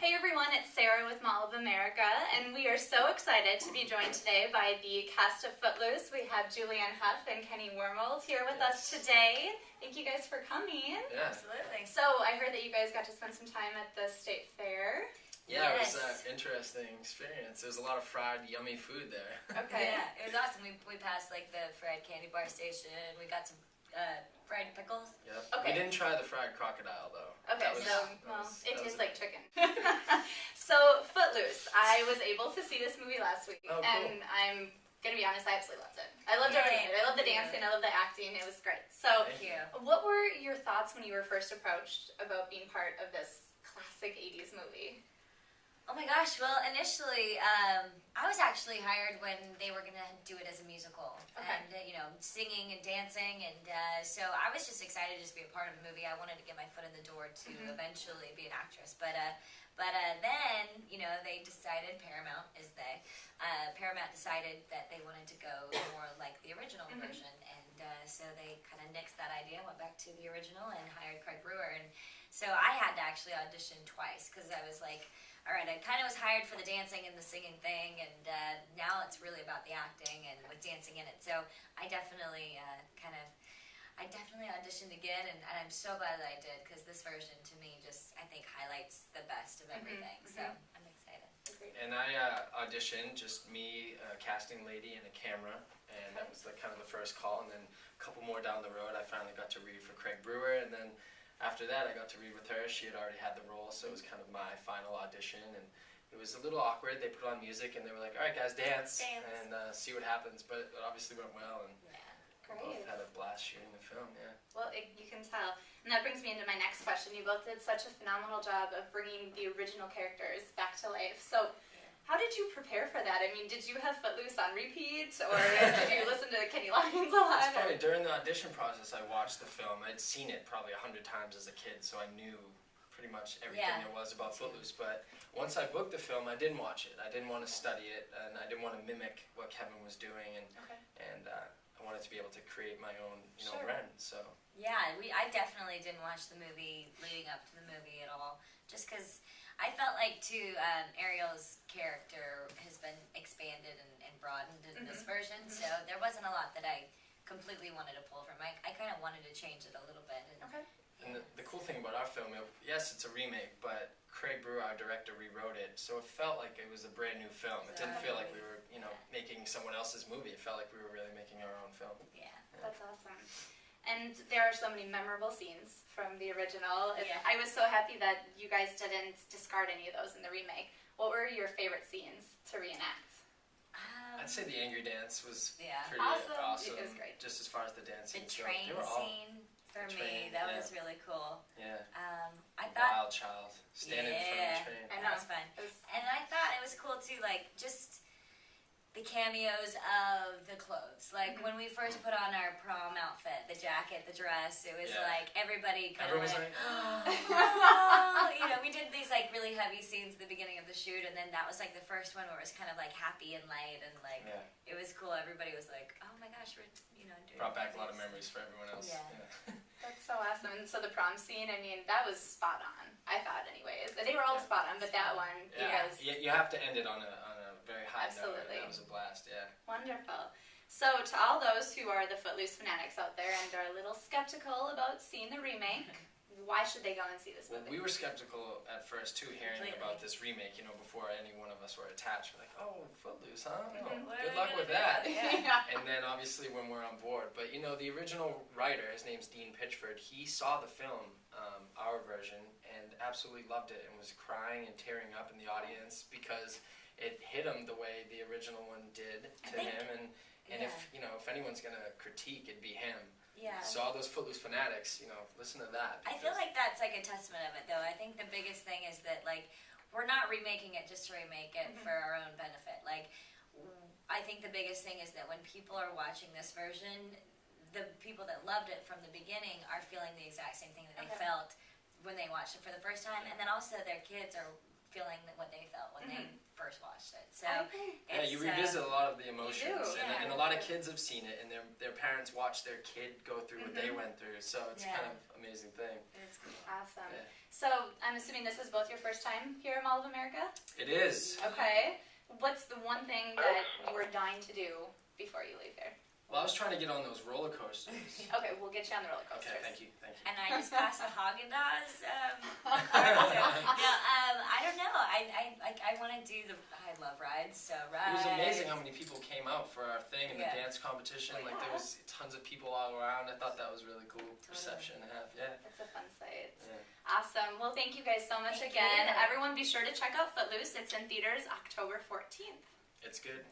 Hey everyone, it's Sarah with Mall of America, and we are so excited to be joined today by the cast of Footloose. We have Julianne, Hough, and Wormald here with us today. Thank you guys for coming. Yeah. Absolutely. So I heard that you guys got to spend some time at the state fair. Yeah, Yes. It was an interesting experience. There was a lot of fried, yummy food there. Okay. Yeah, it was awesome. We passed like the fried candy bar station. We got some fried pickles. Yep. Okay. We didn't try the fried crocodile though. Okay, it that tastes was- like chicken. So, Footloose, I was able to see this movie last week, Oh, cool. and I'm gonna be honest, I absolutely loved it. I loved everything. I loved the dancing, I loved the acting, it was great. So, Thank you. what were your thoughts when you were first approached about being part of this classic 80s movie? Oh my gosh, well, initially, I was actually hired when they were going to do it as a musical. Okay. And, singing and dancing, and so I was just excited to just be a part of the movie. I wanted to get my foot in the door to eventually be an actress. But then, they decided, Paramount decided that they wanted to go more like the original version. And so they kind of nixed that idea, went back to the original, and hired Craig Brewer. And so I had to actually audition twice, because I was like, all right, I kind of was hired for the dancing and the singing thing, and now it's really about the acting and with dancing in it. So I definitely auditioned again, and I'm so glad that I did, because this version to me just, I think, highlights the best of everything. So I'm excited. And I auditioned, just me, a casting lady, and a camera, and that was like kind of the first call. And then a couple more down the road, I finally got to read for Craig Brewer, and then after that, I got to read with her. She had already had the role, so it was kind of my final audition, and it was a little awkward. They put on music, and they were like, all right, guys, dance. And see what happens. But it obviously went well, and we both had a blast shooting the film, yeah. Well, you can tell. And that brings me into my next question. You both did such a phenomenal job of bringing the original characters back to life. So, how did you prepare for that? I mean, did you have Footloose on repeat, or did you listen to Kenny Loggins a lot? It's funny, during the audition process, I watched the film. I'd seen it probably 100 times as a kid, so I knew pretty much everything there was about Footloose. But once I booked the film, I didn't watch it. I didn't want to study it, and I didn't want to mimic what Kevin was doing, and I wanted to be able to create my own, brand. So Yeah, I definitely didn't watch the movie leading up to the movie at all, just because I felt like, too, Ariel's character has been expanded and broadened in this version, so there wasn't a lot that I completely wanted to pull from. I kind of wanted to change it a little bit. And the cool thing about our film, yes, it's a remake, but Craig Brewer, our director, rewrote it, so it felt like it was a brand new film. It didn't feel like we were, making someone else's movie. It felt like we were really making our own film. Yeah. That's awesome. And there are so many memorable scenes from the original. Yeah. I was so happy that you guys didn't discard any of those in the remake. What were your favorite scenes to reenact? I'd say the angry dance was pretty Awesome. awesome. It was great. Just as far as the dancing. The train scene for me, that was really cool. Yeah. I thought Wild child standing in front of the train. I know. That was fun. And I thought it was cool too, like just the cameos of the clothes. Like when we first put on our prom outfit, the jacket, the dress, it was like everybody kind of Everyone was went, like, oh. We did these like really heavy scenes at the beginning of the shoot, and then that was like the first one where it was kind of like happy and light, and like it was cool. Everybody was like, oh my gosh, we're doing brought back a lot of memories for everyone else. Yeah. That's so awesome. And so the prom scene, I mean, that was spot on. I thought, anyways. They were all spot on, but that one, you guys. You have to end it on a very high note. Absolutely. That was a blast. Yeah. Wonderful. So to all those who are the Footloose fanatics out there and are a little skeptical about seeing the remake, why should they go and see this Well, movie? we were skeptical at first too, hearing about this remake. Before any one of us were attached, we're like, "Oh, Footloose, huh? Oh, good luck with that." And then obviously when we're on board, but the original writer, his name's Dean Pitchford. He saw the film, our version, and absolutely loved it, and was crying and tearing up in the audience because it hit him the way the original one did to him. And if anyone's gonna critique, it'd be him. Yeah. So all those Footloose fanatics, listen to that. I feel like that's like a testament of it, though. I think the biggest thing is that, like, we're not remaking it just to remake it for our own benefit. Like, I think the biggest thing is that when people are watching this version, the people that loved it from the beginning are feeling the exact same thing that they felt when they watched it for the first time, and then also their kids are feeling what they felt when they first watched it. So yeah, you revisit a lot of the emotions, yeah. and a lot of kids have seen it, and their parents watch their kid go through what they went through. So it's kind of an amazing thing. It's cool. Awesome. Yeah. So I'm assuming this is both your first time here at Mall of America? It is. Okay. What's the one thing that you were dying to do before you leave here? Well, I was trying to get on those roller coasters. Okay, we'll get you on the roller coasters. Okay, thank you. And I just passed the Haagen-Dazs card. I don't know. I want to do I love rides, so rides. It was amazing how many people came out for our thing and the dance competition. Oh, Like there was tons of people all around. I thought that was really cool. Reception to have, It's a fun site. Yeah. Awesome. Well, thank you guys so much again. Everyone be sure to check out Footloose. It's in theaters October 14th. It's good.